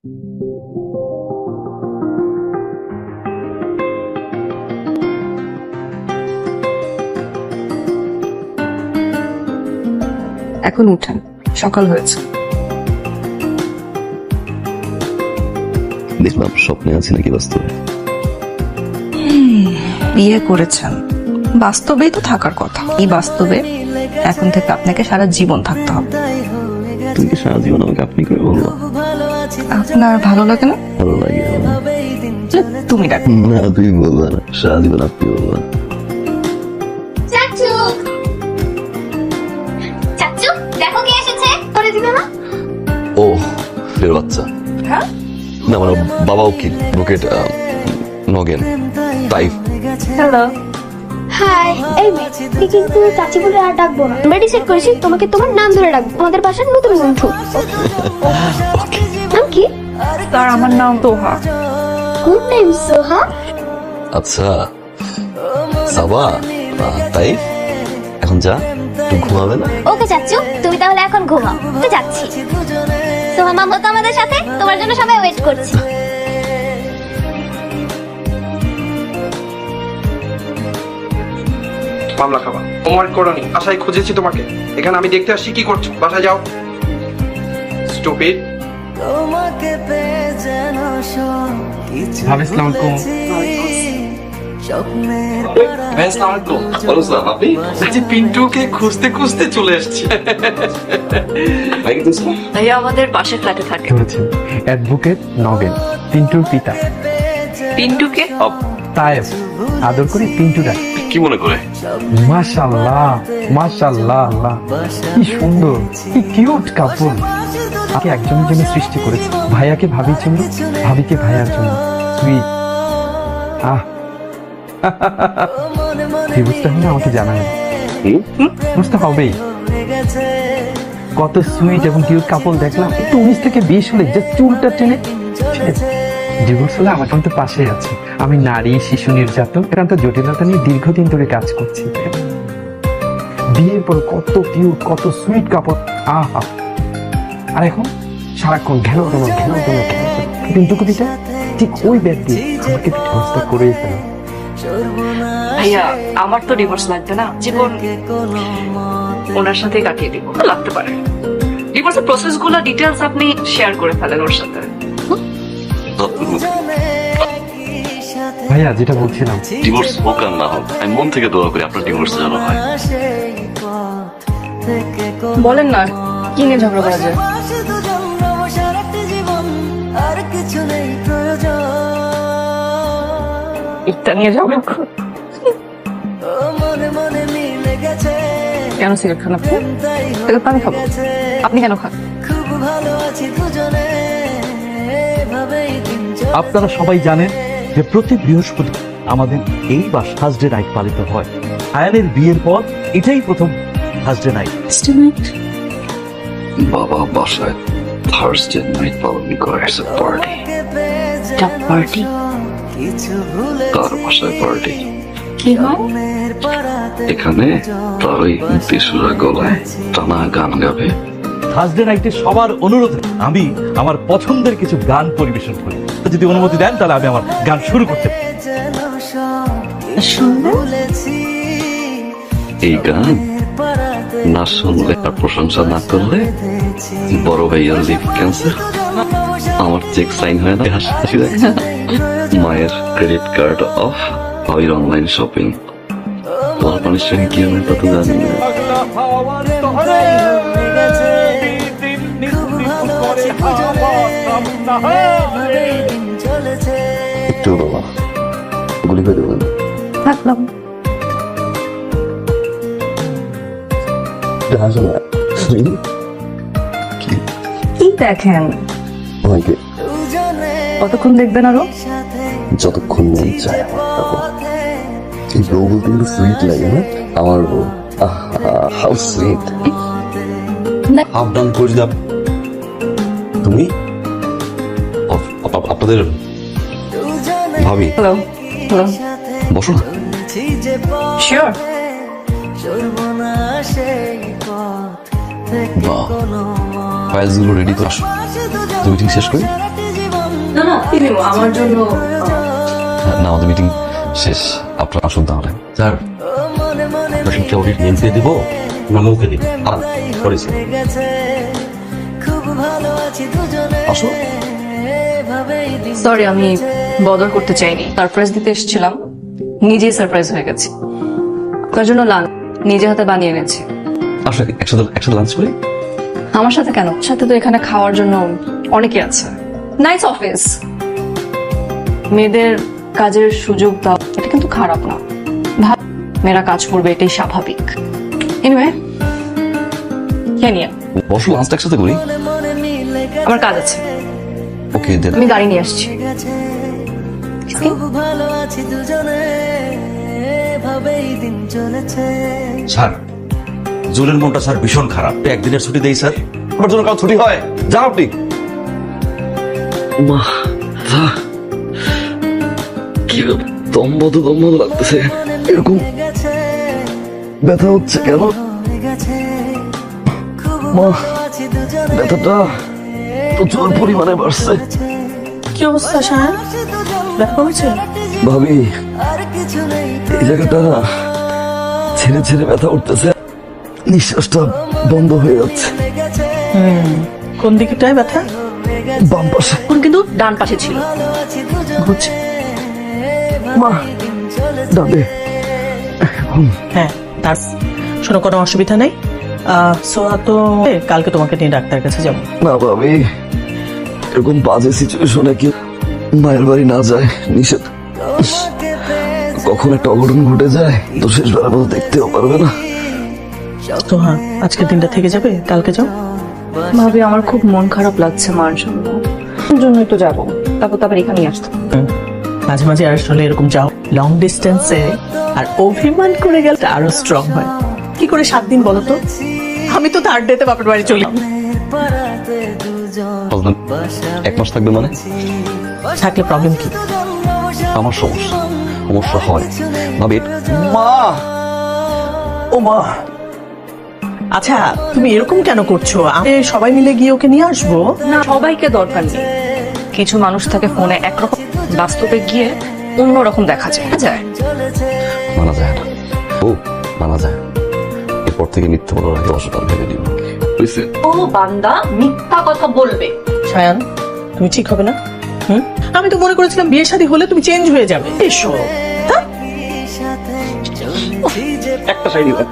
এখন উঠেন, সকাল হয়েছে। দেখলাম স্বপ্নে আছি নাকি বাস্তবে? বিয়ে করেছেন, বাস্তবেই তো থাকার কথা। এই বাস্তবে এখন থেকে আপনাকে সারা জীবন থাকতে হবে। তুমি কি সারা জীবন আমাকে আপনি করে বলবো? আপনার ভালো লাগে না? ভালো লাগে তুমি ডাক। না, তুমি বলবো না, সারা জীবন আপনি বলবো না। চাচু চাচু দেখো কে এসেছে করে দিবে না। ও ফের বাচ্চা। হ্যাঁ, না মানে বাবা উকিল, অ্যাডভোকেট নগেন তাইফ। হ্যালো। হাই এই মেয়ে কিন্তু চাচি বলে আর ডাকবো না। আমরা ডিসাইড করেছি তোমাকে তোমার নাম ধরে ডাকবো। আমাদের বাসার নতুন বন্ধু। নাম কি? স্যার আমার নাম তোহা। গুড নেম সোহা। আচ্ছা সাবা তাইফ, এখন যা, তুই ঘুমাবে না? ওকে চাচু তুমি তাহলে এখন ঘুমাও। তো যাচ্ছি। সোহা মামা তো আমাদের সাথে, তোমার জন্য সবাই ওয়েট করছে। মামলা খাবা হোমওয়ার্ক করোনি, আশায় খুঁজেছি তোমাকে। এখানে আমি দেখতে আসছি কি করছো, বাসায় যাও। স্টুপিড। ভাবি আসসালামু আলাইকুম। ভাই আসসালামু আলাইকুম। বলো স্যার, আপনি আজ পিন্টুকে খুঁজতে খুঁজতে চলে এসেছি। ভাই কি দোস্ত? ভাইয়া আমাদের পাশের ফ্ল্যাটে থাকে। ধরেছেন অ্যাডভোকেট নগেন, পিন্টুর পিতা। পিন্টুকে তায়েব, আদর করে পিন্টু ডাক। কি মনে করে? মাশাআল্লাহ মাশাআল্লাহ, আল্লাহ কি সুন্দর, কি কিউট কাপল। আপনি একজনের জন্য সৃষ্টি করেছে, ভাইয়াকে ভাবির জন্য, ভাবিকে ভাইয়ার জন্য। সুইট। আহ দিবসটা হলে আমাকে জানাবেন। বুঝতে হবেই, কত সুইট এবং কিউট কাপল দেখলাম। একটু 19 থেকে 20 হলে যে চুলটা টেনে ডিভোর্স হলে আমার কিন্তু পাশে আছে। আমি নারী শিশু নির্যাতন এখানকার জটিলতা নিয়ে দীর্ঘদিন ধরে কাজ করছি। বিয়ের পর কত কিউট, কত সুইট কাপল। আহা, আর এখন সারাক্ষণ ঘেন কিন্তু কবিতা ঠিক ওই ব্যাগ দিয়ে আমাকে ডিভোর্সটা করেই ফেলো। ভাইয়া আমার তো ডিভোর্স লাগবে না, জীবন ওনার সাথে কাটিয়ে দিব। লাগতে পারে ডিভোর্সের প্রসেস গুলো ডিটেলস আপনি শেয়ার করে ফেলেন ওর সাথে। ভাইয়া যেটা বলছিলাম, ডিভোর্স হোক আর না হোক, আমি মন থেকে দোয়া করি আপনার ডিভোর্স যেন হয়। বলেন না কি নিয়ে ঝগড়া করা যায়? এটা নিয়ে ঝগড়া কেন? সিগারেট খান আপনি? সিগারেট আমি খাবো, আপনি কেন খান? আপনারা সবাই জানেন যে প্রতি বৃহস্পতি আমাদের এই বা থার্সডে নাইট পালিত হয়। আয়ানের বিয়ের পর এটাই প্রথম থার্সডে নাইট। বাবা বাসায় থার্সডে নাইট পালন করে পার্টি। পার্টি? তার বাসায় পার্টি। কি হয়? এখানে তার ওই তেসুরা গলায় টানা গান গাবে। থার্সডে নাইটে সবার অনুরোধে আমি আমার পছন্দের কিছু গান পরিবেশন করি। যদি অনুমতি দেন তাহলে আমি আমার গান শুরু করতে পারি। এই গান না শুনলে আর প্রশংসা না করলে বড় ভাইয়ার লিভ ক্যান্সার, আমার চেক সাইন হয় না, হাসি দেখছে, মায়ের ক্রেডিট কার্ড অফ, ভাইয়ের অনলাইন শপিং। তোমার পানিশমেন্ট কি হবে তা তো জানি না। একটু বাবা গুলি করে দেবেন। থাকলাম। কি দেখেন? আমাকে কতক্ষণ দেখবেন আরো? যতক্ষণ মন চায় আমার। এই বউ বলতে কিন্তু সুইট লাগে না? আমার বউ, হাউ সুইট। হাফ ডান করে দাও তুমি। আপনাদের ভাবি, হ্যালো হ্যালো, বসো না। শিওর? বাহ, ফাইলসগুলো রেডি তো, আসো মিটিং শেষ করি। না না আমার জন্য না, আমাদের মিটিং শেষ, আপনার আসুন তাহলে। স্যার আপনার সবচেয়ে অডিট নেমতে দিব না মুখে দিব? Sorry sir. আসো। সরি, আমি বদল করতে চাইনি। সারপ্রাইজ দিতে এসেছিলাম, নিজেই সারপ্রাইজ হয়ে গেছি। তার জন্য লাঞ্চ নিজে হাতে বানিয়ে এনেছি। আসো, একসাথে লাঞ্চ করি। আমার সাথে কেন? সাথে তো এখানে খাওয়ার জন্য অনেকে আছে। Nice office. মেয়েদের কাজের সুযোগ দাও, এটা কিন্তু খারাপ না। ভাব মেয়েরা কাজ করবে, এটাই স্বাভাবিক। এনিওয়ে, খেয়ে নিয়ে বসো, লাঞ্চটা একসাথে করি। আমার কাজ আছে, ওকে দেন। আমি গাড়ি নিয়ে আসছি। স্যার জুলের মনটা স্যার ভীষণ খারাপ, একদিনের ছুটি দেই স্যার। আমার জন্য কাল ছুটি হয়, যান আপনি। মা, কি দম্বদ লাগতেছে, এরকম ব্যথা হচ্ছে কেন? মা, ব্যথাটা প্রচুর পরিমাণে বাড়ছে। কি অবস্থা শাহান? ব্যথা হচ্ছে? ভাবি, এই জায়গাটা না ছেড়ে ছেড়ে ব্যথা উঠতেছে, নিঃশ্বাসটা বন্ধ হয়ে যাচ্ছে। কোন দিকটায় ব্যথা? বাম পাশে। এখন কিন্তু ডান পাশে ছিল। বুঝছি। মা, ডাবে। হ্যাঁ, তার শোনো, কোনো অসুবিধা নেই। সোহা তো কালকে তোমাকে নিয়ে ডাক্তারের কাছে যাবো। না ভাবি, এরকম বাজে সিচুয়েশনে কি মায়ের বাড়ি না যায় নিষেধ। কখন একটা অঘটন ঘটে যায় তো শেষবার মতো দেখতেও পারবে না। সোহা আজকের দিনটা থেকে যাবে, কালকে যাও। ভাবি, আমার খুব মন খারাপ লাগছে মার জন্য। ওর জন্যই তো যাবো, তারপর এখানেই আসতো। মাঝে মাঝে আসলে এরকম যাও, লং ডিস্টেন্সে। আর অভিমান করে গেলে আরো স্ট্রং হয়। কি করে 7 দিন বলো তো? আমি তো 3rd ডেতে বাপের বাড়ি চলি। এক মাস থাকবে মানে? থাকলে প্রবলেম কি? আমার সমস্যা হয় ভাবি। মা, ও মা। আচ্ছা, তুমি এরকম কেন করছো? আমি সবাই মিলে গিয়ে ওকে নিয়ে আসবো। না, সবাইকে দরকার নেই। কিছু মানুষ থাকে ফোনে একরকম, বাস্তবে গিয়ে অন্যরকম দেখা যায়। মানা যায় না, ও মানা যায়। এরপর থেকে মিথ্যে বলার আগে অসুবিধা ভেবে নিব। বুঝছে? ও বান্দা মিথ্যা কথা বলবে। সায়ান, তুমি ঠিক হবে না? আমি তো মনে করেছিলাম বিয়ে শাদী হলে তুমি চেঞ্জ হয়ে যাবে। এসো। একটা শাড়ি দিবেন,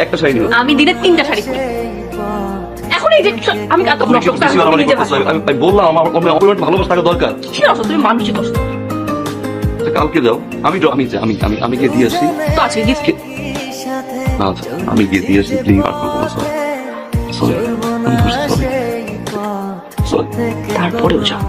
একটা শাড়ি দিবেন। আমি দিনে 3টা শাড়ি পরি। এখন এই যে আমি কাজ আমি বললাম আমার অপরিমাণ ভালোবাসা থাকা দরকার। তুমি মানুষই কষ্ট কালকে যাও, আমি গিয়ে দিয়ে আসি। তো আজকে গিফট আচ্ছা, আমি গিয়ে দিয়ে আসি। প্লিজ সরি, তারপরেও যাও।